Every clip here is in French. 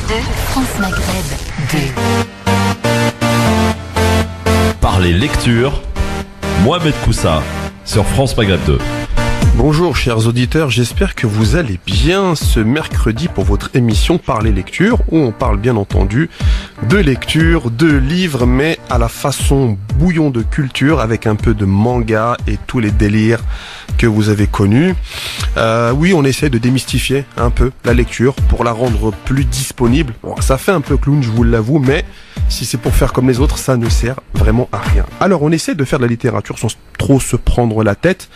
France Maghreb 2. Parler lecture, Mohamed Koussa sur France Maghreb 2. Bonjour chers auditeurs, j'espère que vous allez bien ce mercredi pour votre émission Parler lecture, où on parle bien entendu de lecture, de livres, mais à la façon bouillon de culture, avec un peu de manga et tous les délires que vous avez connus. Oui, on essaie de démystifier un peu la lecture pour la rendre plus disponible. Bon, ça fait un peu clown, je vous l'avoue, mais si c'est pour faire comme les autres, ça ne sert vraiment à rien. Alors on essaie de faire de la littérature sans trop se prendre la tête,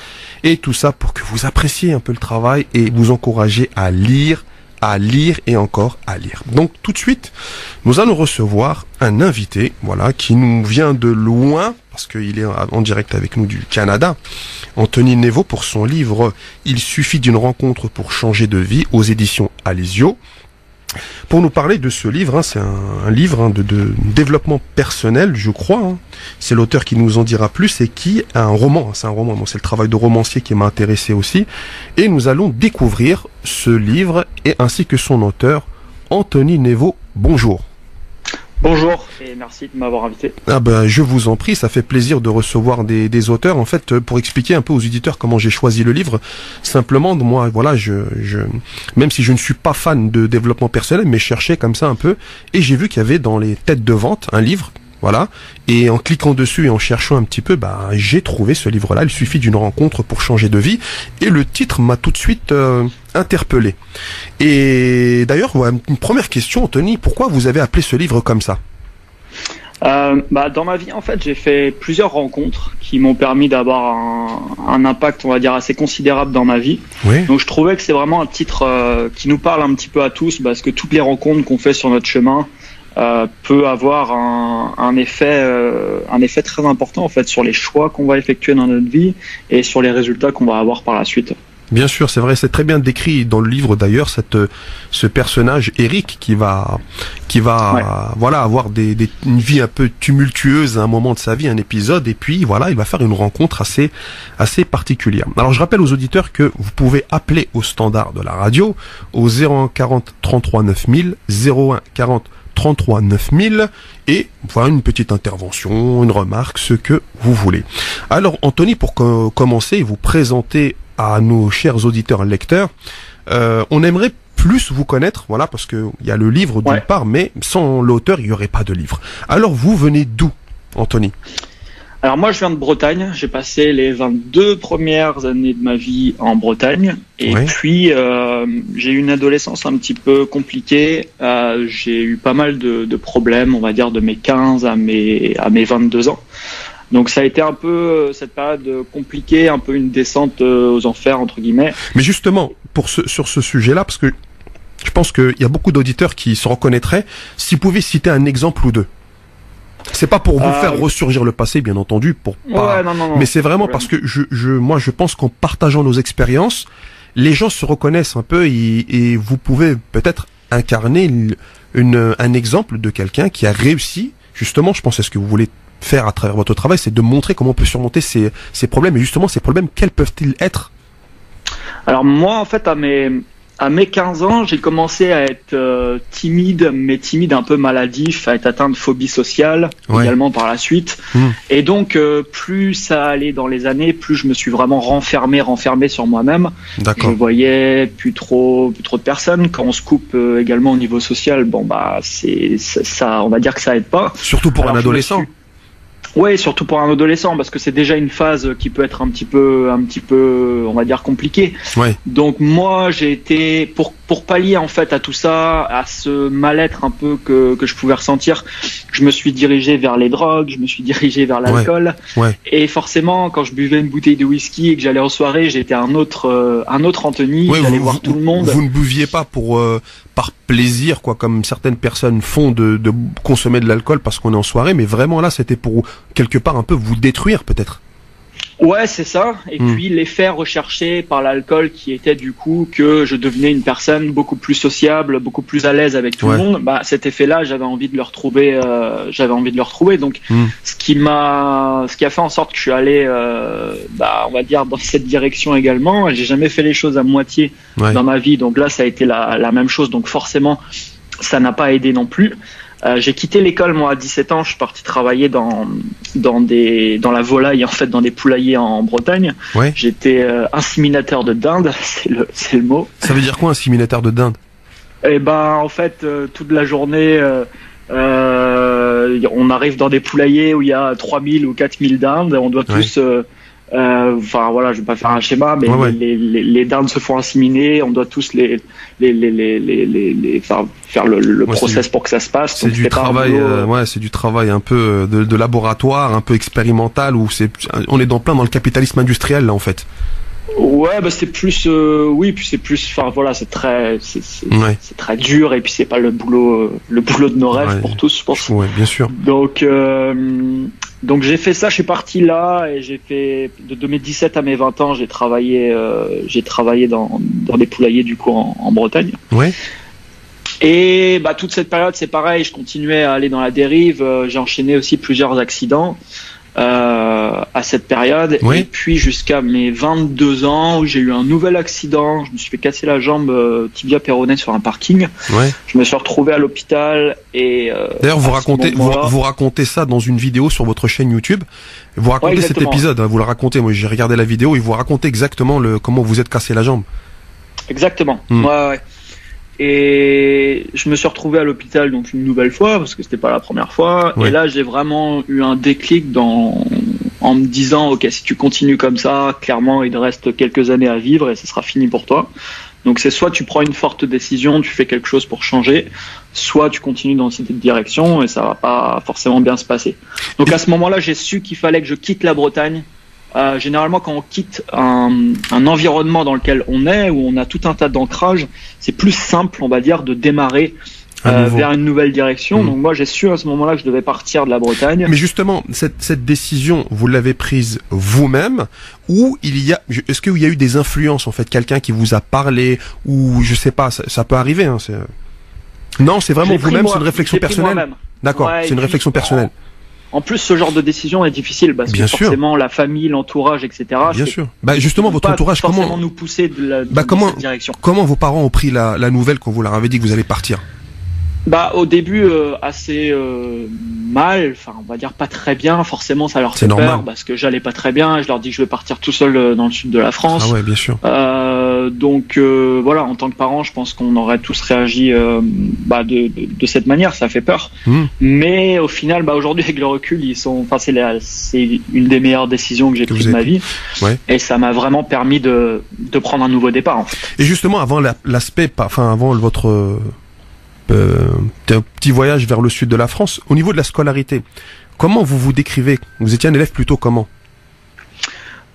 et tout ça pour que vous appréciez un peu le travail et vous encouragez à lire et encore à lire. Donc tout de suite, nous allons recevoir un invité, voilà, qui nous vient de loin, parce qu'il est en direct avec nous du Canada, Anthony Nevo, pour son livre « Il suffit d'une rencontre pour changer de vie » aux éditions Alesio. Pour nous parler de ce livre, c'est un livre de développement personnel, je crois. C'est l'auteur qui nous en dira plus et qui a un roman. C'est un roman. Bon, c'est le travail de romancier qui m'a intéressé aussi. Et nous allons découvrir ce livre et ainsi que son auteur, Anthony Nevo. Bonjour. Bonjour et merci de m'avoir invité. Ah ben, je vous en prie, ça fait plaisir de recevoir des auteurs. En fait, pour expliquer un peu aux éditeurs comment j'ai choisi le livre, simplement, moi, voilà, même si je ne suis pas fan de développement personnel, mais cherchais comme ça un peu, et j'ai vu qu'il y avait dans les têtes de vente un livre, voilà, et en cliquant dessus et en cherchant un petit peu, j'ai trouvé ce livre-là. Il suffit d'une rencontre pour changer de vie, et le titre m'a tout de suite interpellé. Et d'ailleurs, une première question, Anthony, pourquoi vous avez appelé ce livre comme ça ? Dans ma vie, en fait, j'ai fait plusieurs rencontres qui m'ont permis d'avoir un impact, on va dire, assez considérable dans ma vie. Oui. Donc je trouvais que c'est vraiment un titre qui nous parle un petit peu à tous, parce que toutes les rencontres qu'on fait sur notre chemin peut avoir un effet très important en fait sur les choix qu'on va effectuer dans notre vie et sur les résultats qu'on va avoir par la suite. Bien sûr, c'est vrai, c'est très bien décrit dans le livre d'ailleurs, ce personnage Eric qui va voilà, avoir une vie un peu tumultueuse à un moment de sa vie, un épisode, et puis voilà, il va faire une rencontre assez particulière. Alors je rappelle aux auditeurs que vous pouvez appeler au standard de la radio au 01 40 33 9000, 01 40 33 9000, et voilà, une petite intervention, une remarque, ce que vous voulez. Alors Anthony, pour commencer et vous présenter à nos chers auditeurs lecteurs, on aimerait plus vous connaître, voilà, parce que il y a le livre d'une part, mais sans l'auteur, il n'y aurait pas de livre. Alors vous venez d'où, Anthony ? Alors moi je viens de Bretagne, j'ai passé les 22 premières années de ma vie en Bretagne, et puis j'ai eu une adolescence un petit peu compliquée, j'ai eu pas mal de problèmes, on va dire de mes 15 à mes 22 ans. Donc ça a été un peu cette période compliquée, un peu une descente aux enfers entre guillemets. Mais justement, sur ce sujet-là, parce que je pense qu'il y a beaucoup d'auditeurs qui se reconnaîtraient, si vous pouvez citer un exemple ou deux. C'est pas pour vous faire ressurgir le passé, bien entendu, non, mais c'est vraiment parce que moi je pense qu'en partageant nos expériences, les gens se reconnaissent un peu et vous pouvez peut-être incarner un exemple de quelqu'un qui a réussi. Justement, je pense que ce que vous voulez faire à travers votre travail, c'est de montrer comment on peut surmonter ces problèmes. Et justement, ces problèmes, quels peuvent-ils être ? Alors moi, en fait, à mes 15 ans, j'ai commencé à être timide, mais timide un peu maladif, à être atteint de phobie sociale, également par la suite. Et donc, plus ça allait dans les années, plus je me suis vraiment renfermé sur moi-même. D'accord. Je voyais plus trop de personnes. Quand on se coupe également au niveau social, c'est ça, on va dire que ça aide pas. Surtout pour un adolescent. Ouais, surtout pour un adolescent, parce que c'est déjà une phase qui peut être un petit peu, on va dire compliquée. Ouais. Donc moi, j'ai été pour pallier en fait à tout ça, à ce mal-être un peu que je pouvais ressentir, je me suis dirigé vers les drogues, je me suis dirigé vers l'alcool. Ouais. Et forcément, quand je buvais une bouteille de whisky et que j'allais en soirée, j'étais un autre Anthony. J'allais voir tout le monde. Vous ne buviez pas par plaisir, quoi, comme certaines personnes font de consommer de l'alcool parce qu'on est en soirée, mais vraiment là, c'était pour quelque part un peu vous détruire, peut-être. Ouais, c'est ça. Et puis l'effet recherché par l'alcool qui était du coup que je devenais une personne beaucoup plus sociable, beaucoup plus à l'aise avec tout le monde. Cet effet-là, j'avais envie de le retrouver. Donc, ce qui a fait en sorte que je suis allé, on va dire dans cette direction également. J'ai jamais fait les choses à moitié dans ma vie. Donc là, ça a été la même chose. Donc forcément, ça n'a pas aidé non plus. J'ai quitté l'école, moi, à 17 ans. Je suis parti travailler dans la volaille, en fait, dans des poulaillers en Bretagne. Ouais. J'étais inséminateur de dinde, c'est le mot. Ça veut dire quoi, inséminateur de dinde? Et ben, en fait, toute la journée, on arrive dans des poulaillers où il y a 3000 ou 4000 dindes. On doit tous... Enfin voilà, je vais pas faire un schéma, mais les dindes se font inséminer, on doit tous faire le process pour que ça se passe. C'est du travail, c'est du travail un peu de laboratoire, un peu expérimental, où on est dans le capitalisme industriel là en fait. Ouais, bah c'est plus, puis c'est plus, enfin voilà, c'est très dur, et puis c'est pas le boulot de nos rêves pour tous, je pense. Ouais, bien sûr. Donc j'ai fait ça, je suis parti là, et j'ai fait de mes 17 à mes 20 ans, j'ai travaillé dans des poulaillers du coup en Bretagne. Ouais. Et bah toute cette période, c'est pareil, je continuais à aller dans la dérive, j'ai enchaîné aussi plusieurs accidents. À cette période, et puis jusqu'à mes 22 ans où j'ai eu un nouvel accident, je me suis fait casser la jambe tibia péroné sur un parking. Je me suis retrouvé à l'hôpital, et d'ailleurs vous racontez ça dans une vidéo sur votre chaîne YouTube. Vous racontez cet épisode, vous le racontez. Moi j'ai regardé la vidéo et vous racontez exactement comment vous êtes cassé la jambe. Exactement. Ouais. Et je me suis retrouvé à l'hôpital donc une nouvelle fois, parce que c'était pas la première fois. Et là, j'ai vraiment eu un déclic en me disant, ok, si tu continues comme ça, clairement, il te reste quelques années à vivre et ce sera fini pour toi. Donc c'est soit tu prends une forte décision, tu fais quelque chose pour changer, soit tu continues dans cette direction et ça va pas forcément bien se passer. Donc à ce moment-là, j'ai su qu'il fallait que je quitte la Bretagne. Généralement, quand on quitte un environnement dans lequel on est, où on a tout un tas d'ancrages, c'est plus simple, on va dire, de démarrer vers une nouvelle direction. Donc moi, j'ai su à ce moment-là que je devais partir de la Bretagne. Mais justement, cette décision, vous l'avez prise vous-même, ou est-ce qu'il y a eu des influences, en fait, quelqu'un qui vous a parlé, ou je sais pas, ça peut arriver. Hein, non, c'est vraiment vous-même, c'est une réflexion personnelle. D'accord, c'est une réflexion personnelle. En plus, ce genre de décision est difficile parce que forcément la famille, l'entourage, etc. Bien sûr. Bah justement, votre entourage, comment nous pousser de cette direction. Comment vos parents ont pris la nouvelle quand vous leur avez dit que vous allez partir? Bah au début assez mal, enfin on va dire pas très bien. Forcément ça leur fait peur parce que j'allais pas très bien. Je leur dis que je vais partir tout seul dans le sud de la France. Ah ouais, bien sûr. Donc voilà, en tant que parent, je pense qu'on aurait tous réagi de cette manière. Ça fait peur. Mais au final, aujourd'hui avec le recul, c'est une des meilleures décisions que j'ai prises de ma vie. Ouais. Et ça m'a vraiment permis de prendre un nouveau départ. En fait. Et justement avant avant votre petit voyage vers le sud de la France, au niveau de la scolarité, comment vous vous décrivez? Vous étiez un élève plutôt comment?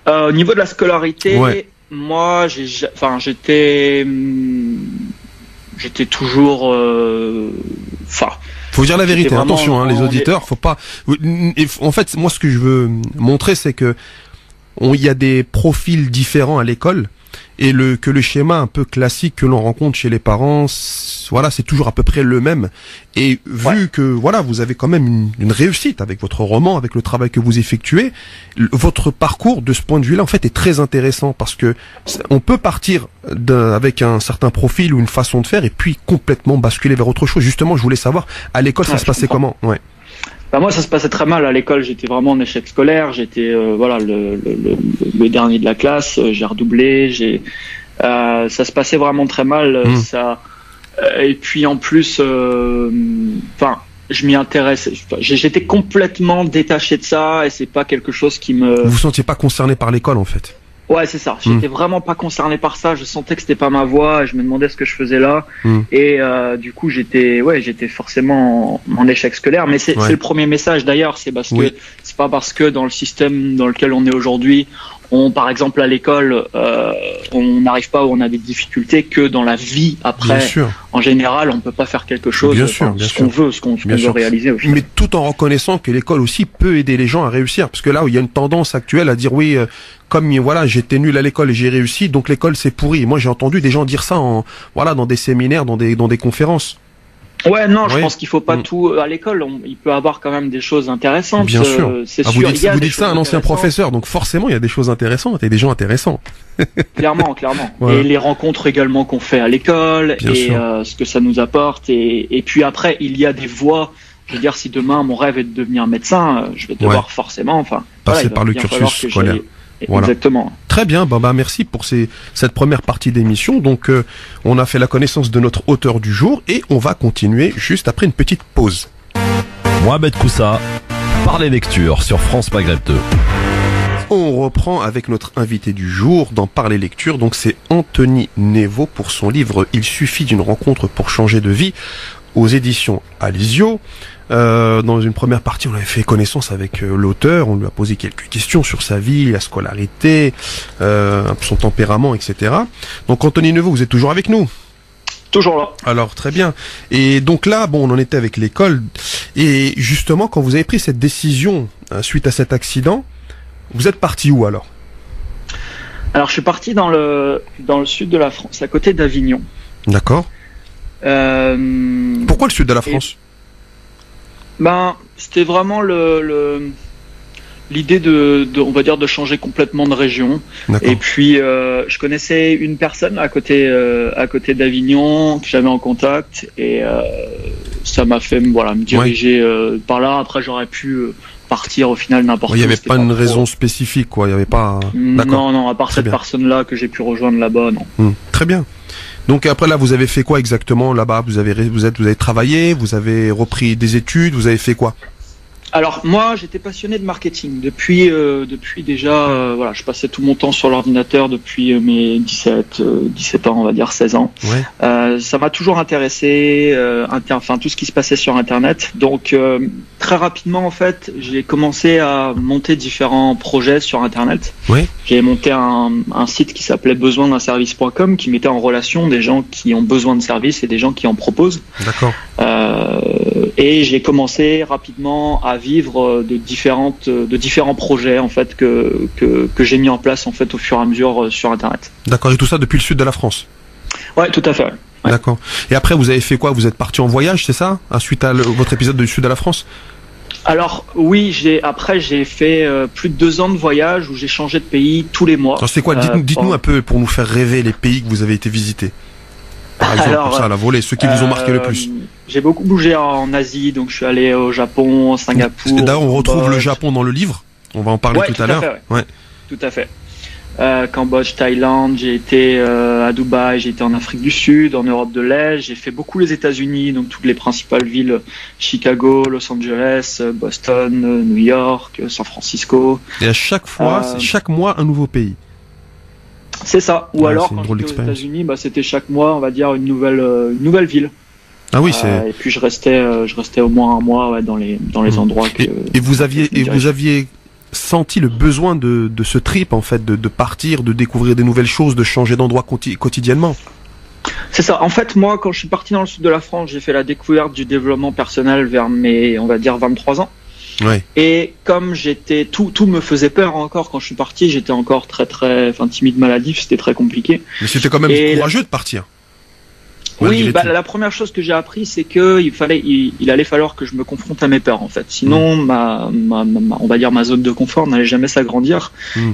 Au niveau de la scolarité, moi, j'étais toujours, faut dire la vérité. Attention, les auditeurs, faut pas. En fait, moi, ce que je veux montrer, c'est que il y a des profils différents à l'école. Et que le schéma un peu classique que l'on rencontre chez les parents, c'est toujours à peu près le même. Et vu que vous avez quand même une réussite avec votre roman, avec le travail que vous effectuez, votre parcours de ce point de vue-là en fait est très intéressant parce que on peut partir avec un certain profil ou une façon de faire et puis complètement basculer vers autre chose. Justement, je voulais savoir à l'école ça se passait comment? Moi, ça se passait très mal à l'école. J'étais vraiment en échec scolaire. J'étais le dernier de la classe. J'ai redoublé. Ça se passait vraiment très mal. Et puis en plus, je m'y intéressais. J'étais complètement détaché de ça et c'est pas quelque chose qui me. Vous vous sentiez pas concerné par l'école en fait? Ouais, c'est ça. J'étais vraiment pas concerné par ça. Je sentais que c'était pas ma voie. Je me demandais ce que je faisais là. Et du coup, j'étais forcément en échec scolaire. Mais c'est le premier message d'ailleurs. C'est parce que c'est pas parce que dans le système dans lequel on est aujourd'hui, par exemple à l'école, on n'arrive pas ou on a des difficultés que dans la vie après. En général, on peut pas faire quelque chose. Ce qu'on veut réaliser. Au final. Mais tout en reconnaissant que l'école aussi peut aider les gens à réussir, parce que là où il y a une tendance actuelle à dire comme j'étais nul à l'école et j'ai réussi, donc l'école c'est pourri. Moi j'ai entendu des gens dire ça dans des séminaires, dans des conférences. Ouais, non, je pense qu'il faut pas tout à l'école. Il peut avoir quand même des choses intéressantes. Bien sûr. C'est sûr. Vous dites ça à un ancien professeur, donc forcément il y a des choses intéressantes et des gens intéressants. Clairement. Ouais. Et les rencontres également qu'on fait à l'école ce que ça nous apporte. Et puis après, il y a des voies. Je veux dire, si demain mon rêve est de devenir médecin, je vais devoir forcément, passer par le cursus scolaire. Voilà. Exactement. Très bien, merci pour cette première partie d'émission. Donc on a fait la connaissance de notre auteur du jour et on va continuer juste après une petite pause. Mohamed Koussa, Parler lecture sur France Maghreb 2. On reprend avec notre invité du jour dans Parler lecture. Donc c'est Anthony Nevo pour son livre Il suffit d'une rencontre pour changer de vie aux éditions Alizio. Dans une première partie, on avait fait connaissance avec l'auteur, on lui a posé quelques questions sur sa vie, la scolarité, son tempérament, etc. Donc Anthony Nevo, vous êtes toujours avec nous? Toujours là. Alors très bien. Et donc là, on en était avec l'école. Et justement, quand vous avez pris cette décision suite à cet accident, vous êtes parti où alors? Alors je suis parti dans le sud de la France, à côté d'Avignon. D'accord. Pourquoi le sud de la France? C'était vraiment l'idée on va dire, de changer complètement de région. D'accord. Et puis je connaissais une personne à côté d'Avignon que j'avais en contact et ça m'a fait me diriger par là. Après j'aurais pu partir au final n'importe où. Il n'y avait pas une raison spécifique, quoi. Il y avait pas. Non, à part cette personne-là que j'ai pu rejoindre là-bas, non. Très bien. Donc après là, vous avez fait quoi exactement là-bas? Vous avez travaillé, vous avez repris des études, vous avez fait quoi? Alors moi, j'étais passionné de marketing depuis déjà. Je passais tout mon temps sur l'ordinateur depuis mes 17 ans, on va dire 16 ans. Ouais. Ça m'a toujours intéressé, tout ce qui se passait sur Internet. Donc très rapidement, en fait, j'ai commencé à monter différents projets sur Internet. Ouais. J'ai monté un site qui s'appelait besoindunservice.com qui mettait en relation des gens qui ont besoin de services et des gens qui en proposent. D'accord. Et j'ai commencé rapidement à vivre de différents projets en fait que j'ai mis en place en fait au fur et à mesure sur Internet. D'accord. Et tout ça depuis le sud de la France? Ouais, tout à fait. Ouais. D'accord. Et après, vous avez fait quoi? Vous êtes parti en voyage, c'est ça, suite à votre épisode du sud de la France? Alors oui, j'ai fait plus de 2 ans de voyage où j'ai changé de pays tous les mois. Alors c'est quoi? Dites-nous un peu pour nous faire rêver les pays que vous avez été visités. Par exemple, comme ça, à la volée, ceux qui vous ont marqué le plus. J'ai beaucoup bougé en Asie, donc je suis allé au Japon, Singapour. D'ailleurs, on retrouve le Japon dans le livre. On va en parler tout à l'heure. Ouais. Tout à fait. Cambodge, Thaïlande, j'ai été à Dubaï, j'ai été en Afrique du Sud, en Europe de l'Est, j'ai fait beaucoup les États-Unis, donc toutes les principales villes, Chicago, Los Angeles, Boston, New York, San Francisco. Et à chaque fois, c'est chaque mois un nouveau pays. C'est ça. Ou alors, quand j'étais aux États-Unis, c'était chaque mois, on va dire, une nouvelle ville. Ah oui, et puis je restais au moins un mois dans les endroits que. Et vous aviez senti le besoin de ce trip en fait, de partir, de découvrir des nouvelles choses, de changer d'endroit quotidiennement. C'est ça. En fait, moi, quand je suis parti dans le sud de la France, j'ai fait la découverte du développement personnel vers mes, on va dire, 23 ans. Ouais. Et comme tout me faisait peur encore quand je suis parti, j'étais encore très timide, maladif, c'était très compliqué. Mais c'était quand même courageux de partir. Oui, la première chose que j'ai appris, c'est que il allait falloir que je me confronte à mes peurs en fait. Sinon, on va dire ma zone de confort n'allait jamais s'agrandir.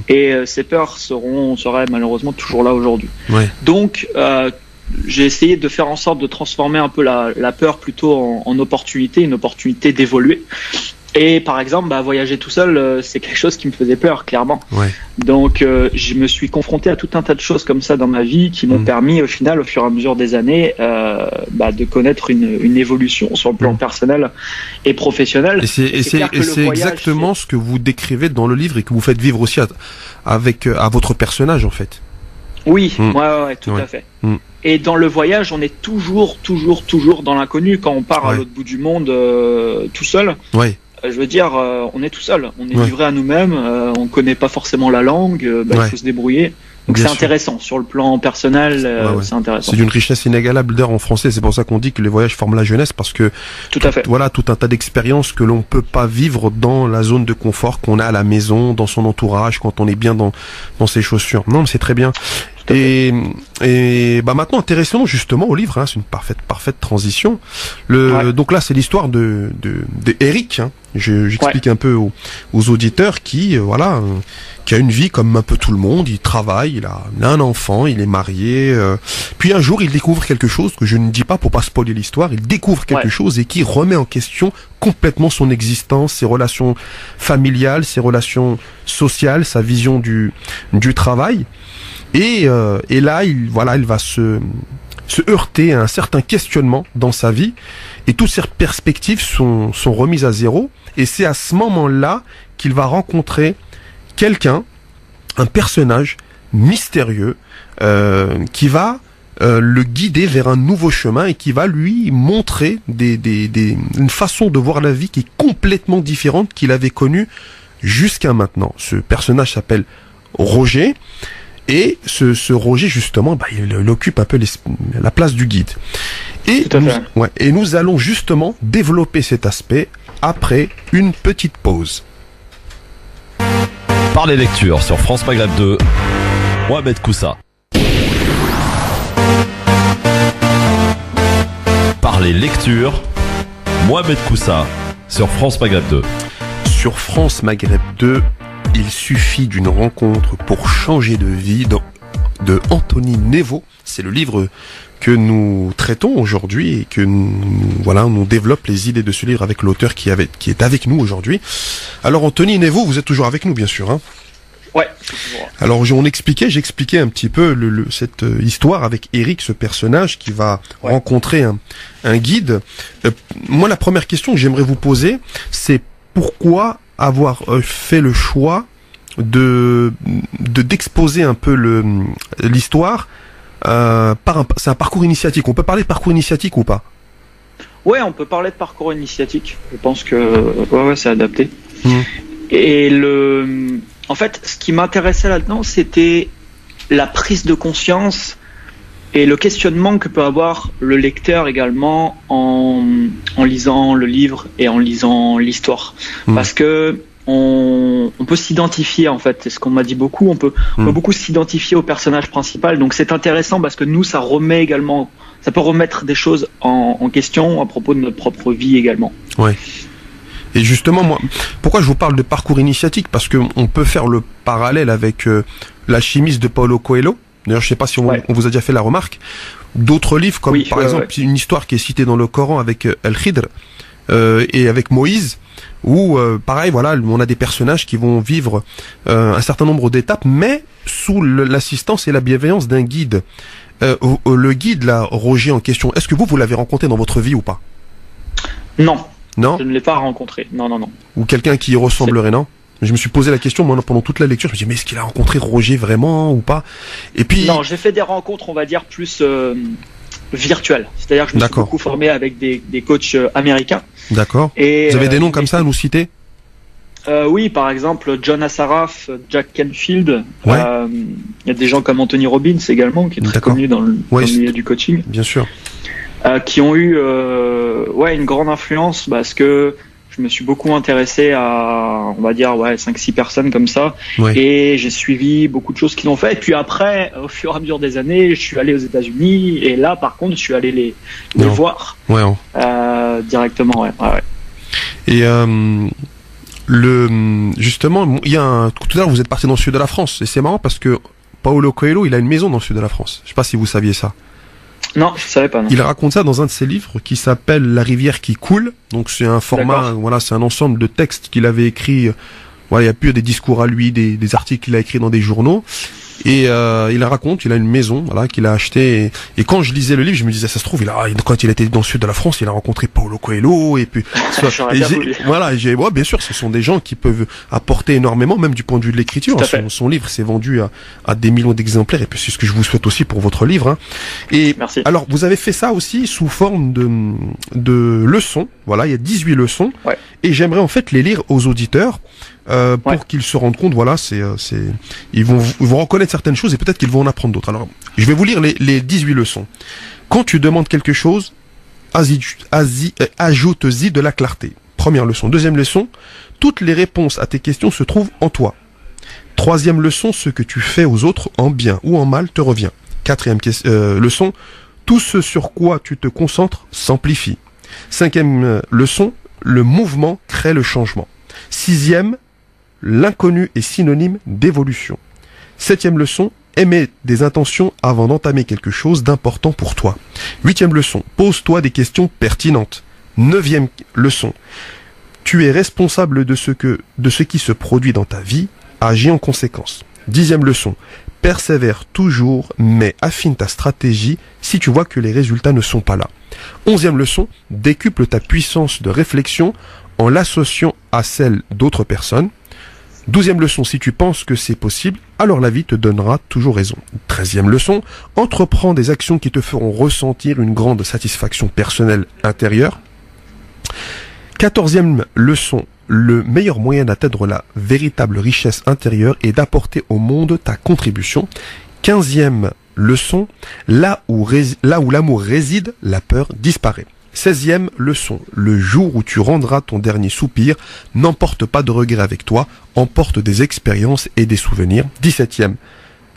Et ces peurs seraient malheureusement toujours là aujourd'hui. Ouais. Donc, j'ai essayé de faire en sorte de transformer un peu la peur plutôt en opportunité, une opportunité d'évoluer. Et par exemple, voyager tout seul, c'est quelque chose qui me faisait peur, clairement. Ouais. Donc, je me suis confronté à tout un tas de choses comme ça dans ma vie qui m'ont permis, au final, au fur et à mesure des années, de connaître une évolution sur le plan personnel et professionnel. Et c'est exactement ce que vous décrivez dans le livre et que vous faites vivre aussi à votre personnage, en fait. Oui, ouais, tout à fait. Et dans le voyage, on est toujours dans l'inconnu quand on part à l'autre bout du monde tout seul. Ouais. Je veux dire, on est tout seul, on est livré à nous-mêmes, on connaît pas forcément la langue, il faut se débrouiller. Donc c'est intéressant, sur le plan personnel, c'est intéressant. C'est d'une richesse inégalable d'ailleurs en français, c'est pour ça qu'on dit que les voyages forment la jeunesse, parce que tout un tas d'expériences que l'on peut pas vivre dans la zone de confort qu'on a à la maison, dans son entourage, quand on est bien dans ses chaussures. Non, mais c'est très bien. Et bah maintenant, intéressons justement au livre, hein, c'est une parfaite transition. Donc là, c'est l'histoire de Eric, hein. J'explique un peu aux auditeurs qui a une vie comme un peu tout le monde. Il travaille, il a un enfant, il est marié. Puis un jour, il découvre quelque chose que je ne dis pas pour pas spoiler l'histoire. Il découvre quelque chose et qui remet en question complètement son existence, ses relations familiales, ses relations sociales, sa vision du travail. Et là, il va se heurter à un certain questionnement dans sa vie, et toutes ses perspectives sont remises à zéro. Et c'est à ce moment-là qu'il va rencontrer un personnage mystérieux qui va le guider vers un nouveau chemin et qui va lui montrer une façon de voir la vie qui est complètement différente qu'il avait connue jusqu'à maintenant. Ce personnage s'appelle Roger. Et ce Roger, justement, il occupe un peu la place du guide. Et nous allons justement développer cet aspect après une petite pause. Par les lectures sur France Maghreb 2, Mohamed Koussa. Par les lectures, Mohamed Koussa sur France Maghreb 2. Sur France Maghreb 2, il suffit d'une rencontre pour changer de vie, de Anthony Nevo. C'est le livre que nous traitons aujourd'hui et que nous développe les idées de ce livre avec l'auteur qui est avec nous aujourd'hui. Alors Anthony Nevo, vous êtes toujours avec nous, bien sûr, hein? Ouais. Alors j'expliquais un petit peu cette histoire avec Eric, ce personnage qui va rencontrer un guide. Moi, la première question que j'aimerais vous poser, c'est pourquoi avoir fait le choix d'exposer un peu l'histoire c'est un parcours initiatique. On peut parler de parcours initiatique ou pas? Ouais, on peut parler de parcours initiatique. Je pense que c'est adapté. Et en fait, ce qui m'intéressait là-dedans, c'était la prise de conscience et le questionnement que peut avoir le lecteur également en lisant le livre et en lisant l'histoire. Parce que on peut s'identifier, en fait, c'est ce qu'on m'a dit beaucoup, on peut beaucoup s'identifier au personnage principal, donc c'est intéressant parce que nous, ça peut remettre des choses en question à propos de notre propre vie également. Ouais. Et justement, moi, pourquoi je vous parle de parcours initiatique? Parce que on peut faire le parallèle avec L'Alchimiste de Paulo Coelho. D'ailleurs, je sais pas si on vous a déjà fait la remarque. D'autres livres, comme par exemple une histoire qui est citée dans le Coran avec El-Khidr et avec Moïse, où pareil, on a des personnages qui vont vivre un certain nombre d'étapes, mais sous l'assistance et la bienveillance d'un guide. Le guide, là, Roger en question, est-ce que vous l'avez rencontré dans votre vie ou pas? Non. Non? Je ne l'ai pas rencontré. Non. Ou quelqu'un qui y ressemblerait, non? Je me suis posé la question, moi, pendant toute la lecture, je me suis dit, mais est-ce qu'il a rencontré Roger vraiment ou pas? Et puis... Non, j'ai fait des rencontres, on va dire, plus virtuelles. C'est-à-dire que je me suis beaucoup formé avec des coachs américains. D'accord. Et vous avez des noms comme ça à nous citer? Oui, par exemple, John Assaraf, Jack Canfield. Il y a des gens comme Anthony Robbins également, qui est très connu dans le milieu du coaching. Bien sûr. Qui ont eu une grande influence parce que je me suis beaucoup intéressé à, on va dire, 5-6 personnes comme ça. Et j'ai suivi beaucoup de choses qu'ils ont fait. Et puis après, au fur et à mesure des années, je suis allé aux États-Unis. Et là, par contre, je suis allé les voir directement. Et justement, tout à l'heure, vous êtes parti dans le sud de la France. Et c'est marrant parce que Paulo Coelho, il a une maison dans le sud de la France. Je sais pas si vous saviez ça. Non, je savais pas. Non. Il raconte ça dans un de ses livres qui s'appelle La rivière qui coule. Donc c'est un format, c'est un ensemble de textes qu'il avait écrit. Il y a plus des discours à lui, des articles qu'il a écrits dans des journaux. Et il raconte, il a une maison, qu'il a acheté. Et quand je lisais le livre, je me disais, ça se trouve, quand il était dans le sud de la France, il a rencontré Paulo Coelho. Et puis, bien sûr, ce sont des gens qui peuvent apporter énormément, même du point de vue de l'écriture. Son livre s'est vendu à des millions d'exemplaires. Et puis, c'est ce que je vous souhaite aussi pour votre livre. Hein. Et merci. Alors, vous avez fait ça aussi sous forme de leçons. Il y a 18 leçons. Et j'aimerais en fait les lire aux auditeurs. Pour qu'ils se rendent compte, ils vont reconnaître certaines choses et peut-être qu'ils vont en apprendre d'autres. Alors, je vais vous lire les 18 leçons. Quand tu demandes quelque chose, ajoute-y de la clarté. Première leçon. Deuxième leçon, toutes les réponses à tes questions se trouvent en toi. Troisième leçon, ce que tu fais aux autres en bien ou en mal te revient. Quatrième leçon, tout ce sur quoi tu te concentres s'amplifie. Cinquième leçon, le mouvement crée le changement. Sixième, l'inconnu est synonyme d'évolution. Septième leçon, aimer des intentions avant d'entamer quelque chose d'important pour toi. Huitième leçon, pose-toi des questions pertinentes. Neuvième leçon, tu es responsable de ce qui se produit dans ta vie, agis en conséquence. Dixième leçon, persévère toujours, mais affine ta stratégie si tu vois que les résultats ne sont pas là. Onzième leçon, décuple ta puissance de réflexion en l'associant à celle d'autres personnes. Douzième leçon, si tu penses que c'est possible, alors la vie te donnera toujours raison. 13e leçon, entreprends des actions qui te feront ressentir une grande satisfaction personnelle intérieure. 14e leçon, le meilleur moyen d'atteindre la véritable richesse intérieure est d'apporter au monde ta contribution. 15e leçon, là où l'amour réside, la peur disparaît. 16e leçon, le jour où tu rendras ton dernier soupir, n'emporte pas de regrets avec toi, emporte des expériences et des souvenirs. 17e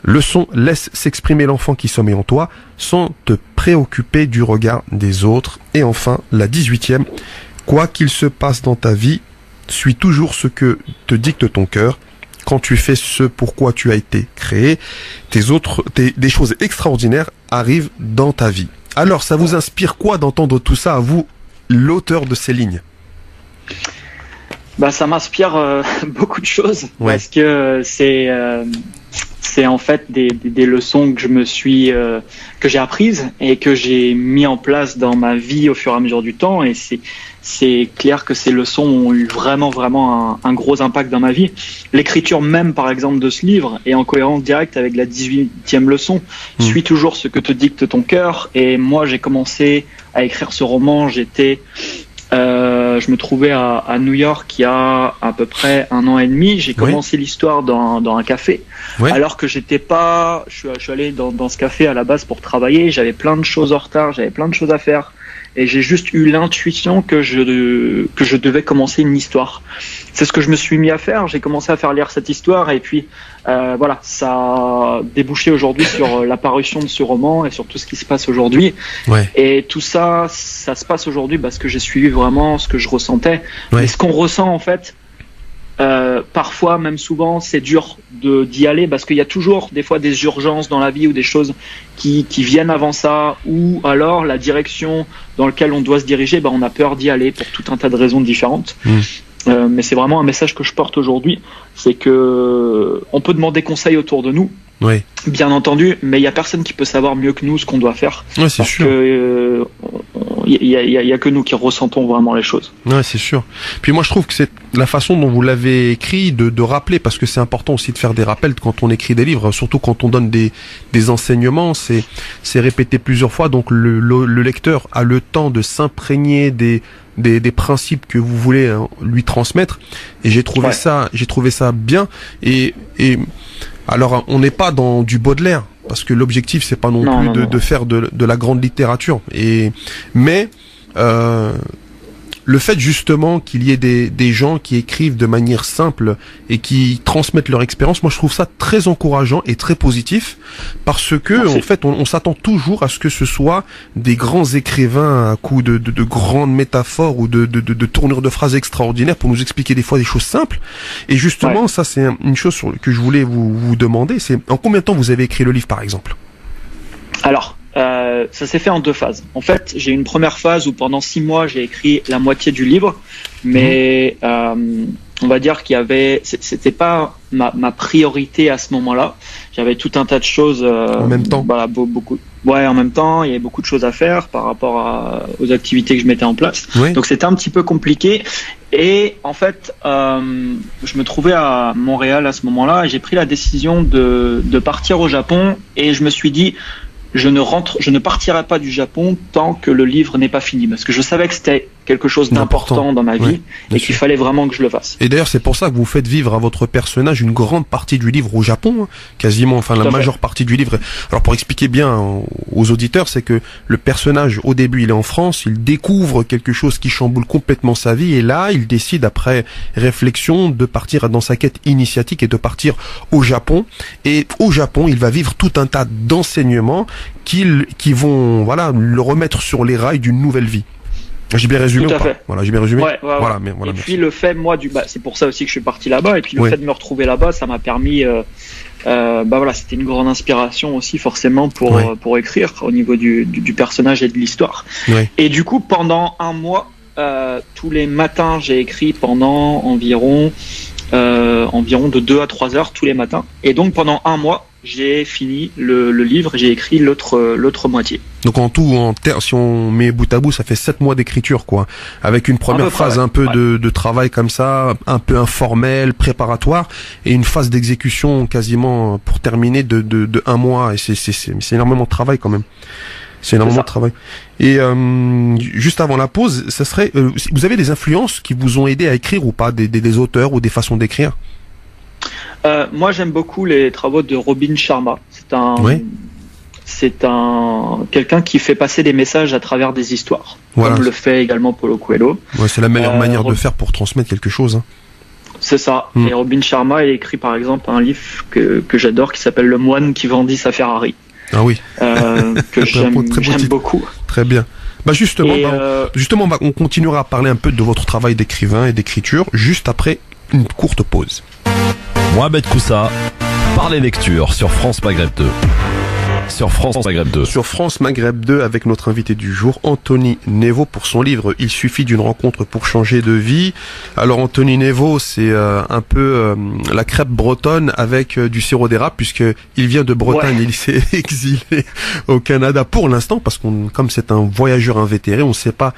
leçon, laisse s'exprimer l'enfant qui sommeille en toi, sans te préoccuper du regard des autres. Et enfin, la 18e, quoi qu'il se passe dans ta vie, suis toujours ce que te dicte ton cœur. Quand tu fais ce pourquoi tu as été créé, des choses extraordinaires arrivent dans ta vie. Alors, ça vous inspire quoi d'entendre tout ça à vous, l'auteur de ces lignes? Ça m'inspire beaucoup de choses, ouais. Parce que c'est en fait des leçons que j'ai apprises et que j'ai mis en place dans ma vie au fur et à mesure du temps, et c'est clair que ces leçons ont eu vraiment un gros impact dans ma vie. L'écriture même, par exemple, de ce livre est en cohérence directe avec la 18e leçon. Suis toujours ce que te dicte ton cœur. Et moi, j'ai commencé à écrire ce roman. Je me trouvais à New York il y a à peu près 1 an et demi. J'ai commencé l'histoire dans un café. Ouais. Alors que je suis allé dans ce café à la base pour travailler. J'avais plein de choses en retard. J'avais plein de choses à faire. Et j'ai juste eu l'intuition que je devais commencer une histoire. C'est ce que je me suis mis à faire. J'ai commencé à faire lire cette histoire, et puis ça a débouché aujourd'hui sur la parution de ce roman et sur tout ce qui se passe aujourd'hui. Ouais. Et tout ça se passe aujourd'hui parce que j'ai suivi vraiment ce que je ressentais. Ouais. Et ce qu'on ressent en fait, parfois, même souvent, c'est dur d'y aller parce qu'il y a toujours des fois des urgences dans la vie ou des choses qui viennent avant ça, ou alors la direction dans laquelle on doit se diriger, on a peur d'y aller pour tout un tas de raisons différentes. Mais c'est vraiment un message que je porte aujourd'hui, c'est que on peut demander conseil autour de nous, bien entendu, mais il y a personne qui peut savoir mieux que nous ce qu'on doit faire. Ouais, c'est sûr. Il y a que nous qui ressentons vraiment les choses. Ouais, c'est sûr. Puis moi, je trouve que c'est la façon dont vous l'avez écrit de rappeler, parce que c'est important aussi de faire des rappels quand on écrit des livres, surtout quand on donne des enseignements. C'est répété plusieurs fois, donc le lecteur a le temps de s'imprégner des principes que vous voulez lui transmettre. Et j'ai trouvé ça bien. Et alors, on n'est pas dans du Baudelaire, parce que l'objectif c'est pas non plus de faire de la grande littérature. Mais le fait justement qu'il y ait des gens qui écrivent de manière simple et qui transmettent leur expérience, moi je trouve ça très encourageant et très positif, parce que en fait on s'attend toujours à ce que ce soit des grands écrivains à coups de grandes métaphores ou de tournures de phrases extraordinaires pour nous expliquer des fois des choses simples. Et justement ça c'est une chose que je voulais vous demander, c'est en combien de temps vous avez écrit le livre par exemple? Alors ça s'est fait en 2 phases. En fait, j'ai une première phase où pendant 6 mois, j'ai écrit la moitié du livre, mais on va dire c'était pas ma priorité à ce moment-là. J'avais tout un tas de choses en même temps. En même temps, il y avait beaucoup de choses à faire par rapport aux activités que je mettais en place. Oui. Donc c'était un petit peu compliqué. Et en fait, je me trouvais à Montréal à ce moment-là, et j'ai pris la décision de partir au Japon, et je me suis dit, je ne partirai pas du Japon tant que le livre n'est pas fini, parce que je savais que c'était quelque chose d'important dans ma vie et qu'il fallait vraiment que je le fasse. Et d'ailleurs, c'est pour ça que vous faites vivre à votre personnage une grande partie du livre au Japon, quasiment, enfin la majeure partie du livre. Alors pour expliquer bien aux auditeurs, c'est que le personnage, au début, il est en France, il découvre quelque chose qui chamboule complètement sa vie, et là, il décide, après réflexion, de partir dans sa quête initiatique et de partir au Japon. Et au Japon, il va vivre tout un tas d'enseignements qui vont, voilà, le remettre sur les rails d'une nouvelle vie. J'ai bien résumé. Tout à fait. Voilà, j'ai bien résumé. Ouais. Voilà, et puis le fait, moi, c'est pour ça aussi que je suis parti là-bas. Et puis le fait de me retrouver là-bas, ça m'a permis. Voilà, c'était une grande inspiration aussi forcément pour écrire au niveau du personnage et de l'histoire. Et du coup, pendant un mois, tous les matins, j'ai écrit pendant environ de 2 à 3 heures tous les matins. Et donc pendant un mois, j'ai fini le livre, j'ai écrit l'autre moitié. Donc en tout, si on met bout à bout, ça fait 7 mois d'écriture, quoi. Avec une première phase un peu de travail comme ça, un peu informel, préparatoire, et une phase d'exécution quasiment pour terminer de 1 mois. Et c'est énormément de travail quand même. C'est énormément de travail. Et juste avant la pause, ça serait, vous avez des influences qui vous ont aidé à écrire ou pas, des auteurs ou des façons d'écrire? Moi, j'aime beaucoup les travaux de Robin Sharma. C'est quelqu'un qui fait passer des messages à travers des histoires, comme le fait également Paulo Coelho. Ouais, c'est la meilleure manière de faire pour transmettre quelque chose. Hein. C'est ça. Et Robin Sharma, il a écrit par exemple un livre que j'adore qui s'appelle Le moine qui vendit sa Ferrari. Ah oui. Que j'aime beaucoup. Très bien. Bah justement, on continuera à parler un peu de votre travail d'écrivain et d'écriture juste après une courte pause. Mohamed Koussa, Parler lecture sur France Maghreb 2. Sur France Maghreb 2. Sur France Maghreb 2 avec notre invité du jour, Anthony Nevo, pour son livre « Il suffit d'une rencontre pour changer de vie ». Alors Anthony Nevo, c'est un peu la crêpe bretonne avec du sirop d'érable, puisqu'il vient de Bretagne, il s'est exilé au Canada pour l'instant, parce comme c'est un voyageur invétéré, on ne sait pas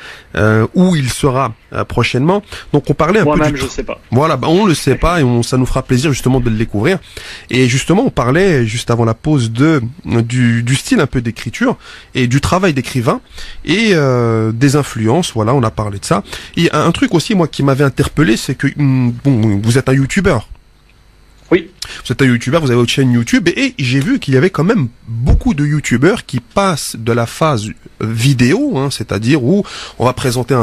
où il sera prochainement. Donc on parlait un peu Moi-même, je sais pas. Voilà, on le sait pas, et ça nous fera plaisir justement de le découvrir. Et justement, on parlait juste avant la pause du style un peu d'écriture et du travail d'écrivain et des influences. Voilà, on a parlé de ça. Et un truc aussi, moi, qui m'avait interpellé, c'est que vous êtes un youtubeur. Oui. Vous êtes un youtubeur, vous avez votre chaîne YouTube, et j'ai vu qu'il y avait quand même beaucoup de youtubeurs qui passent de la phase vidéo, c'est-à-dire où on va présenter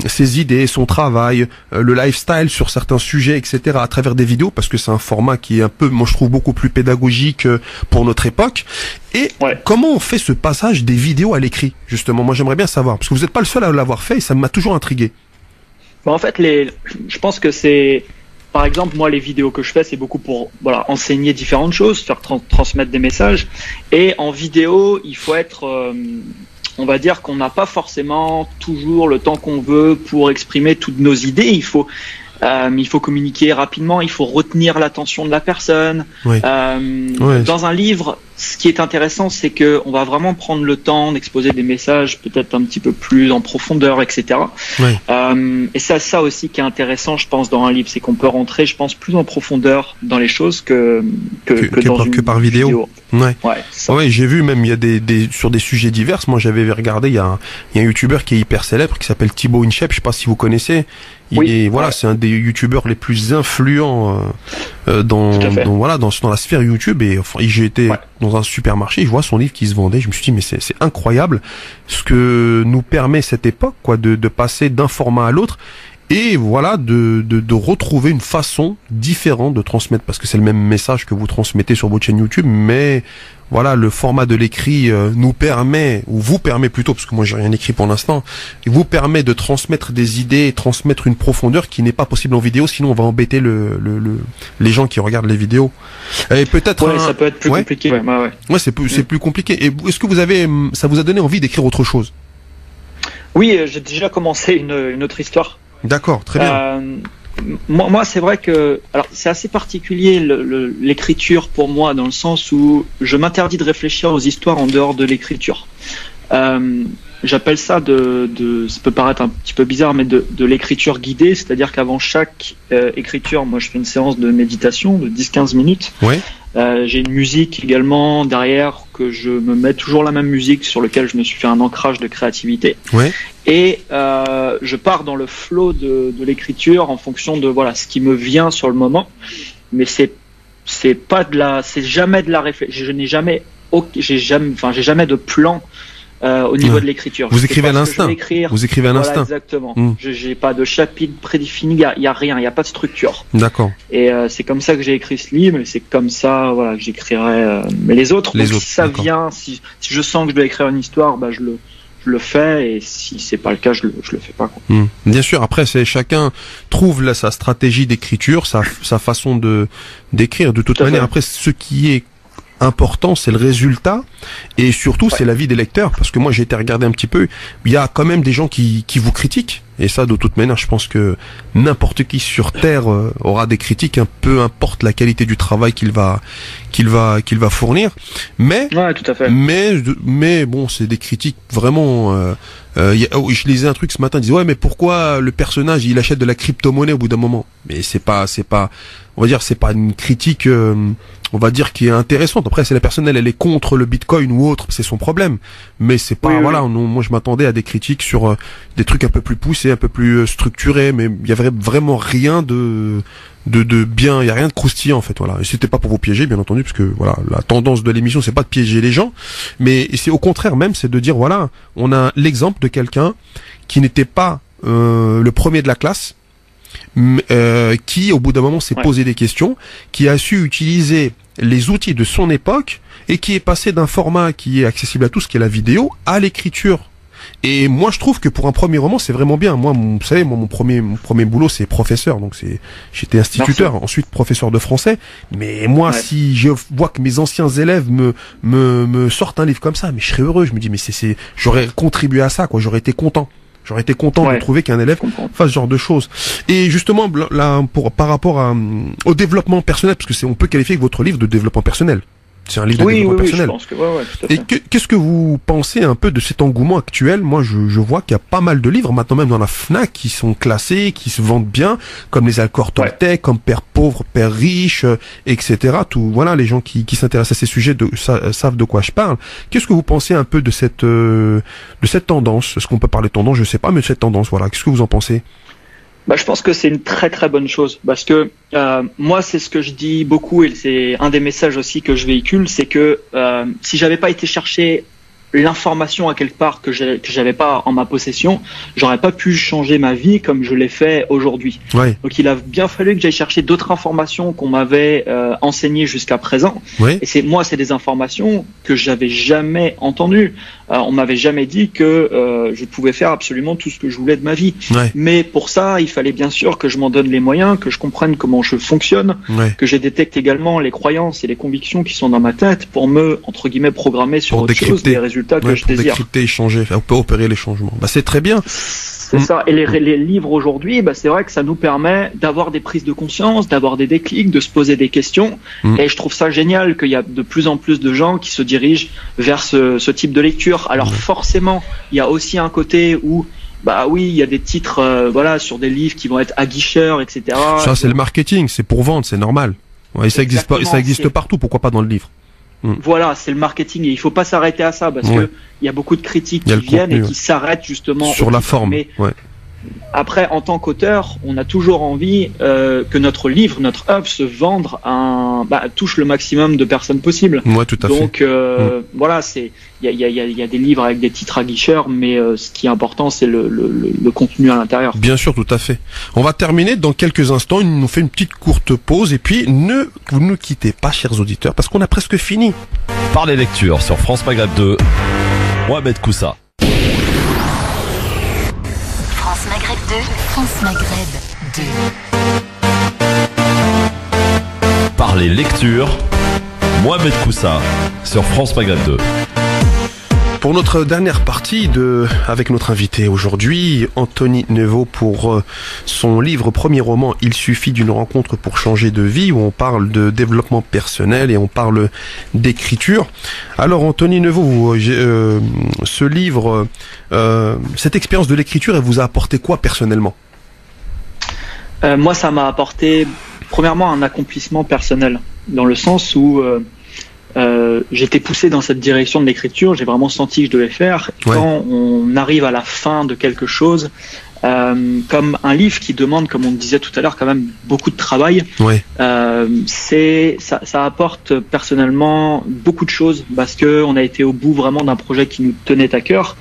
ses idées, son travail, le lifestyle sur certains sujets, etc. à travers des vidéos, parce que c'est un format qui est un peu, moi je trouve, beaucoup plus pédagogique pour notre époque. Et comment on fait ce passage des vidéos à l'écrit, justement? Moi j'aimerais bien savoir, parce que vous n'êtes pas le seul à l'avoir fait, et ça m'a toujours intrigué. En fait, je pense que c'est... Par exemple, moi, les vidéos que je fais, c'est beaucoup pour enseigner différentes choses, faire transmettre des messages. Et en vidéo, il faut être, on va dire qu'on n'a pas forcément toujours le temps qu'on veut pour exprimer toutes nos idées. Il faut communiquer rapidement, il faut retenir l'attention de la personne. Dans un livre, ce qui est intéressant, c'est que on va vraiment prendre le temps d'exposer des messages peut-être un petit peu plus en profondeur, etc. Et c'est ça aussi qui est intéressant, je pense, dans un livre, c'est qu'on peut rentrer, je pense, plus en profondeur dans les choses que par vidéo. Ouais, j'ai vu même, il y a sur des sujets divers. Moi, j'avais regardé, il y a un youtubeur qui est hyper célèbre qui s'appelle Thibaut InShape, je sais pas si vous connaissez. C'est un des youtubeurs les plus influents dans la sphère YouTube. Et enfin, j'ai été dans un supermarché, je vois son livre qui se vendait, je me suis dit mais c'est incroyable ce que nous permet cette époque, quoi, de passer d'un format à l'autre. Et voilà, de retrouver une façon différente de transmettre, parce que c'est le même message que vous transmettez sur votre chaîne YouTube, mais voilà, le format de l'écrit nous permet, ou vous permet plutôt, parce que moi j'ai rien écrit pour l'instant, il vous permet de transmettre des idées, transmettre une profondeur qui n'est pas possible en vidéo, sinon on va embêter les gens qui regardent les vidéos. Et peut-être ça peut être plus compliqué. C'est plus compliqué. Et est-ce que ça vous a donné envie d'écrire autre chose? Oui, j'ai déjà commencé une autre histoire. D'accord, très bien. Moi, c'est vrai que, alors, c'est assez particulier l'écriture pour moi, dans le sens où je m'interdis de réfléchir aux histoires en dehors de l'écriture. J'appelle ça ça peut paraître un petit peu bizarre, mais de l'écriture guidée, c'est-à-dire qu'avant chaque écriture, moi, je fais une séance de méditation de 10-15 minutes. J'ai une musique également derrière que je me mets toujours la même musique sur lequel je me suis fait un ancrage de créativité. Ouais. Et je pars dans le flow de l'écriture en fonction de voilà ce qui me vient sur le moment. Mais c'est jamais de la réflexion. J'ai jamais de plan au niveau de l'écriture. Vous écrivez à l'instinct. Vous écrivez à l'instinct. Exactement. J'ai pas de chapitre prédéfini. Il y a rien. Il y a pas de structure. D'accord. Et c'est comme ça que j'ai écrit ce livre. Et c'est comme ça, voilà, que j'écrirai les autres. Si ça vient, si je sens que je dois écrire une histoire, bah je le fais, et si c'est pas le cas, je le fais pas, quoi. Bien sûr, après chacun trouve sa stratégie d'écriture, sa façon d'écrire. De toute manière, après, ce qui est important, c'est le résultat, et surtout c'est l'avis des lecteurs, parce que moi j'ai été regarder un petit peu, il y a quand même des gens qui vous critiquent, et ça de toute manière je pense que n'importe qui sur terre aura des critiques, peu importe la qualité du travail qu'il va fournir, mais ouais, tout à fait. mais bon, c'est des critiques vraiment je lisais un truc ce matin, ils disaient ouais, mais pourquoi le personnage il achète de la crypto-monnaie au bout d'un moment? Mais c'est pas on va dire, c'est pas une critique on va dire qui est intéressante. Après, si la personne elle est contre le Bitcoin ou autre, c'est son problème. Mais c'est pas moi je m'attendais à des critiques sur des trucs un peu plus poussés, un peu plus structurés, mais il y avait vraiment rien de bien, il y a rien de croustillant en fait, voilà. Et c'était pas pour vous piéger, bien entendu, parce que voilà, la tendance de l'émission c'est pas de piéger les gens, mais c'est au contraire même, c'est de dire voilà, on a l'exemple de quelqu'un qui n'était pas le premier de la classe, qui au bout d'un moment s'est posé des questions, qui a su utiliser les outils de son époque et qui est passé d'un format qui est accessible à tous, qui est la vidéo, à l'écriture. Et moi, je trouve que pour un premier roman, c'est vraiment bien. Moi, vous savez, mon premier boulot, c'est professeur. Donc j'étais instituteur, ensuite professeur de français. Mais moi, si je vois que mes anciens élèves me sortent un livre comme ça, mais je serais heureux. Je me dis, mais j'aurais contribué à ça, quoi. J'aurais été content de trouver qu'un élève fasse ce genre de choses. Et justement, là, par rapport au développement personnel, parce que on peut qualifier votre livre de développement personnel. C'est un livre de développement personnel. Je pense que, tout à fait. Et qu'est-ce que vous pensez un peu de cet engouement actuel? Moi, je vois qu'il y a pas mal de livres maintenant, même dans la Fnac, qui sont classés, qui se vendent bien, comme les Alcor Toltec, comme Père pauvre, Père riche, etc. Tout, voilà, les gens qui s'intéressent à ces sujets savent de quoi je parle. Qu'est-ce que vous pensez un peu de cette tendance? Est-ce qu'on peut parler de tendance? Je sais pas, mais de cette tendance, voilà. Qu'est-ce que vous en pensez? Bah, je pense que c'est une très très bonne chose, parce que moi c'est ce que je dis beaucoup, et c'est un des messages aussi que je véhicule, c'est que si j'avais pas été chercher l'information à quelque part que j'avais pas en ma possession, j'aurais pas pu changer ma vie comme je l'ai fait aujourd'hui. Ouais. Donc il a bien fallu que j'aille chercher d'autres informations qu'on m'avait enseignées jusqu'à présent. Ouais. Et c'est des informations que j'avais jamais entendues. On m'avait jamais dit que je pouvais faire absolument tout ce que je voulais de ma vie. Ouais. Mais pour ça, il fallait bien sûr que je m'en donne les moyens, que je comprenne comment je fonctionne, que je détecte également les croyances et les convictions qui sont dans ma tête pour me, entre guillemets, programmer sur autre chose, des résultats que je désire. Décrypter, échanger, opérer les changements. Bah, c'est très bien. C'est ça. Et les livres aujourd'hui, bah, c'est vrai que ça nous permet d'avoir des prises de conscience, d'avoir des déclics, de se poser des questions. Et je trouve ça génial qu'il y a de plus en plus de gens qui se dirigent vers ce type de lecture. Alors forcément, il y a aussi un côté où bah oui, il y a des titres sur des livres qui vont être aguicheurs, etc. Ça, c'est le marketing, c'est pour vendre, c'est normal. Ouais, et ça existe partout, pourquoi pas dans le livre? Voilà, c'est le marketing, et il faut pas s'arrêter à ça, parce que il y a beaucoup de critiques qui viennent et qui s'arrêtent justement sur la forme. Mais après, en tant qu'auteur, on a toujours envie que notre livre, notre œuvre se vende touche le maximum de personnes possible. Ouais, tout à fait. Donc voilà, il y a des livres avec des titres aguicheurs, mais ce qui est important, c'est le contenu à l'intérieur. Bien sûr, tout à fait. On va terminer dans quelques instants. Il nous fait une petite courte pause, et puis vous ne quittez pas, chers auditeurs, parce qu'on a presque fini. Par les lectures sur France Maghreb 2, Mohamed Koussa. France Maghreb 2, France Maghreb 2. Par les lectures, Mohamed Koussa sur France Maghreb 2. Pour notre dernière partie avec notre invité aujourd'hui, Anthony Neveu, pour son livre premier roman, Il suffit d'une rencontre pour changer de vie, où on parle de développement personnel et on parle d'écriture. Alors Anthony Neveu, ce livre, cette expérience de l'écriture, elle vous a apporté quoi personnellement? Moi, ça m'a apporté premièrement un accomplissement personnel. dans le sens où j'étais poussé dans cette direction de l'écriture, j'ai vraiment senti que je devais faire. Et quand on arrive à la fin de quelque chose, comme un livre qui demande, comme on disait tout à l'heure, quand même beaucoup de travail, ça apporte personnellement beaucoup de choses parce que on a été au bout vraiment d'un projet qui nous tenait à cœur.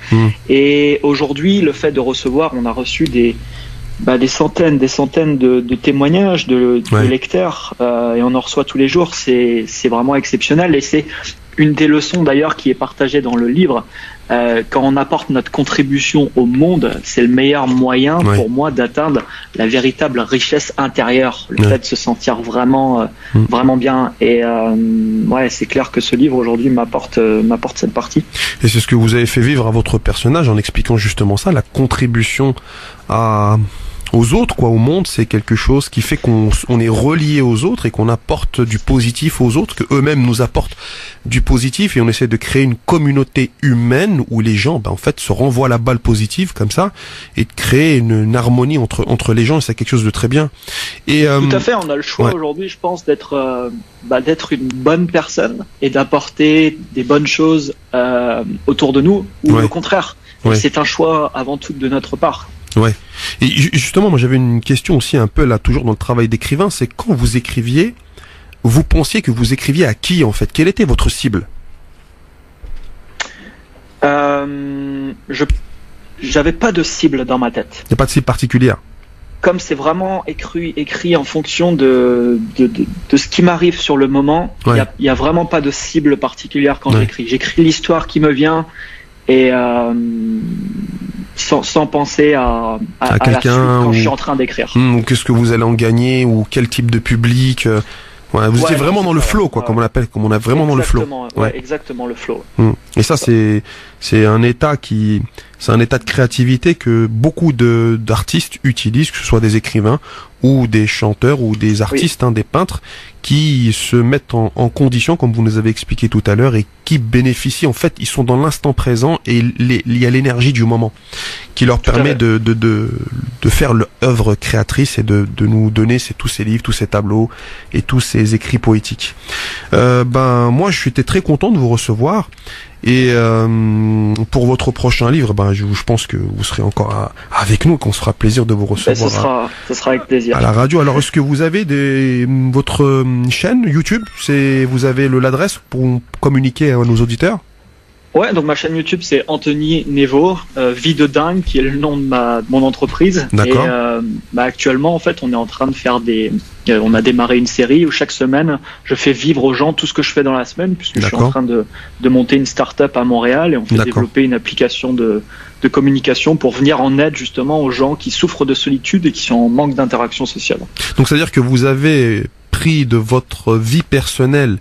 Et aujourd'hui, le fait de recevoir, on a reçu des centaines de témoignages de lecteurs et on en reçoit tous les jours. C'est vraiment exceptionnel et c'est une des leçons d'ailleurs qui est partagée dans le livre. Quand on apporte notre contribution au monde, c'est le meilleur moyen pour moi d'atteindre la véritable richesse intérieure, le fait de se sentir vraiment bien. Et c'est clair que ce livre aujourd'hui m'apporte cette partie. Et c'est ce que vous avez fait vivre à votre personnage en expliquant justement ça, la contribution aux autres, au monde, c'est quelque chose qui fait qu'on est relié aux autres et qu'on apporte du positif aux autres, que eux-mêmes nous apportent du positif et on essaie de créer une communauté humaine où les gens, en fait, se renvoient la balle positive comme ça et de créer une harmonie entre les gens et c'est quelque chose de très bien. Et tout à fait, on a le choix aujourd'hui, je pense, d'être une bonne personne et d'apporter des bonnes choses autour de nous ou au contraire. Et c'est un choix avant tout de notre part. Ouais. Et justement, moi j'avais une question aussi un peu là, toujours dans le travail d'écrivain, c'est quand vous écriviez, vous pensiez que vous écriviez à qui en fait? Quelle était votre cible? J'avais pas de cible dans ma tête. Il n'y a pas de cible particulière? Comme c'est vraiment écrit en fonction de ce qui m'arrive sur le moment, il y a vraiment pas de cible particulière quand j'écris. J'écris l'histoire qui me vient et sans penser à quelqu'un la suite quand je suis en train d'écrire. Ou qu'est-ce que vous allez en gagner ou quel type de public. Vous étiez vraiment dans le flow, comme on l'appelle, comme on a vraiment dans le flow. Exactement, le flow. Et ça, c'est un état de créativité que beaucoup d'artistes utilisent, que ce soit des écrivains ou des chanteurs ou des artistes, des peintres, qui se mettent en condition, comme vous nous avez expliqué tout à l'heure, et qui bénéficient, en fait, ils sont dans l'instant présent et il y a l'énergie du moment qui leur permet de faire l'œuvre créatrice et de nous donner tous ces livres, tous ces tableaux et tous ces écrits poétiques. Moi, j'étais très content de vous recevoir. Et pour votre prochain livre, je pense que vous serez encore avec nous, qu'on se fera plaisir de vous recevoir. Ce sera avec plaisir. À la radio. Alors, est-ce que vous avez votre chaîne YouTube? Vous avez l'adresse pour communiquer à nos auditeurs? Ouais, donc ma chaîne YouTube c'est Anthony Nevo, Vie de dingue, qui est le nom de mon entreprise. D'accord. Et actuellement en fait on est en train de faire on a démarré une série où chaque semaine je fais vivre aux gens tout ce que je fais dans la semaine, puisque je suis en train de monter une start-up à Montréal et on fait développer une application de communication pour venir en aide justement aux gens qui souffrent de solitude et qui sont en manque d'interaction sociale. Donc c'est-à-dire que vous avez pris de votre vie personnelle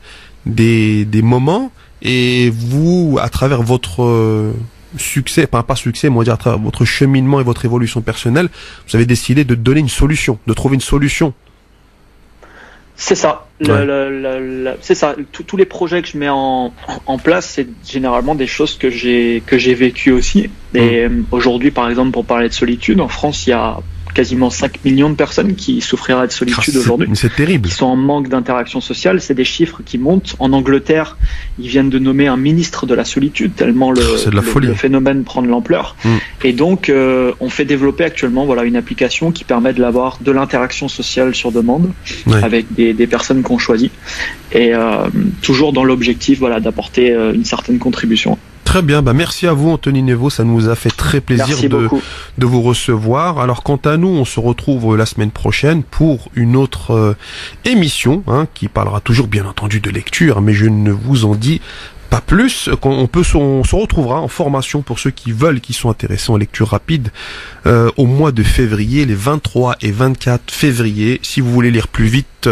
des moments et vous, à travers votre succès, pas succès, mais on va dire à travers votre cheminement et votre évolution personnelle, vous avez décidé de donner une solution, de trouver une solution. C'est ça. C'est ça. Tous les projets que je mets en place, c'est généralement des choses que j'ai vécues aussi. Et aujourd'hui, par exemple, pour parler de solitude, en France, il y a quasiment 5 millions de personnes qui souffriraient de solitude aujourd'hui. C'est terrible. Qui sont en manque d'interaction sociale. C'est des chiffres qui montent. En Angleterre, ils viennent de nommer un ministre de la solitude, tellement le phénomène prend de l'ampleur. Et donc, on fait développer actuellement une application qui permet d'avoir de l'interaction sociale sur demande avec des personnes qu'on choisit. Et toujours dans l'objectif d'apporter une certaine contribution. Très bien, merci à vous Anthony Nevo, ça nous a fait très plaisir de vous recevoir. Alors quant à nous, on se retrouve la semaine prochaine pour une autre émission qui parlera toujours bien entendu de lecture, mais je ne vous en dis pas plus. On se retrouvera en formation pour ceux qui sont intéressés en lecture rapide au mois de février, les 23 et 24 février. Si vous voulez lire plus vite,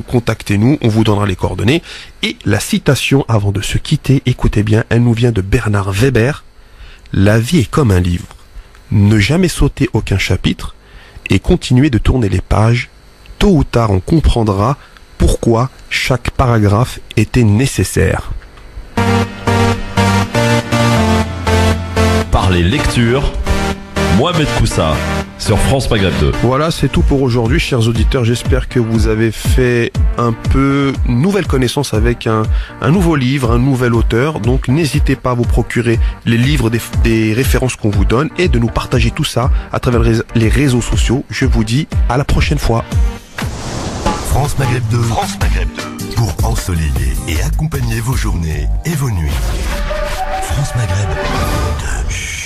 contactez-nous, on vous donnera les coordonnées. Et la citation avant de se quitter, écoutez bien, elle nous vient de Bernard Weber. La vie est comme un livre. Ne jamais sauter aucun chapitre et continuer de tourner les pages. Tôt ou tard, on comprendra pourquoi chaque paragraphe était nécessaire. Parler lecture, Mohamed Koussa sur France Maghreb 2. Voilà, c'est tout pour aujourd'hui, chers auditeurs. J'espère que vous avez fait un peu nouvelle connaissance avec un nouveau livre, un nouvel auteur. Donc n'hésitez pas à vous procurer les livres, des références qu'on vous donne et de nous partager tout ça à travers les réseaux sociaux. Je vous dis à la prochaine fois. France Maghreb 2. France Maghreb 2. Pour ensoleiller et accompagner vos journées et vos nuits. France Maghreb 2.